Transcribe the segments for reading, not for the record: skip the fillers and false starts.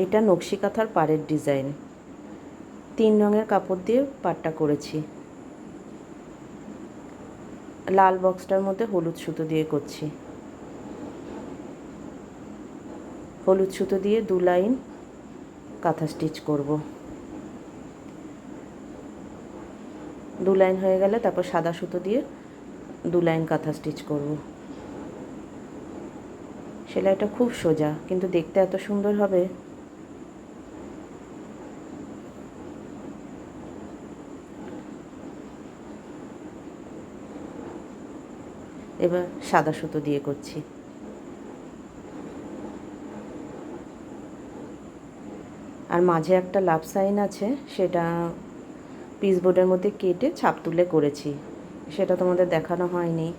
এটা নকশি কাঁথার পাড়ের ডিজাইন। 3 রঙের কাপড় দিয়ে পাড়টা করেছি। লাল বক্সটার মধ্যে হলুদ সুতো দিয়ে করছি। হলুদ সুতো দিয়ে 2 লাইন কাঁথা স্টিচ করব। 2 লাইন হয়ে গেলে তারপর সাদা সুতো দিয়ে 2 লাইন কাঁথা স্টিচ করব। সেলাইটা খুব সোজা, কিন্তু দেখতে এত সুন্দর হবে। এবার সাদা সুতো দিয়ে করছি। আর মাঝে একটা লাভ সাইন আছে, সেটা পিস বোর্ডের মধ্যে কেটে ছাপ তুলে করেছি, সেটা তোমাদের দেখানো হয়নি।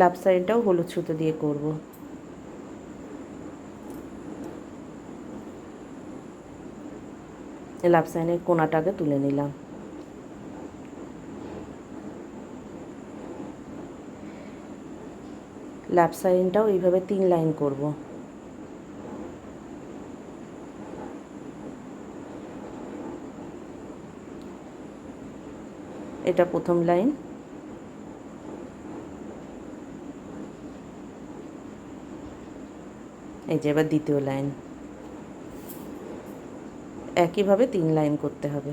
লাভ সাইনটাও হলুদ সুতো দিয়ে করব। লাভ সাইনের কোণাটাকে তুলে নিলাম। লাভ সাইনটাও এইভাবে 3 লাইন করব। এটা প্রথম লাইন, এই যে এবার দ্বিতীয় লাইন। একইভাবে 3 লাইন করতে হবে।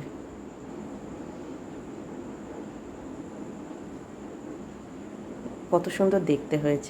কত সুন্দর দেখতে হয়েছে।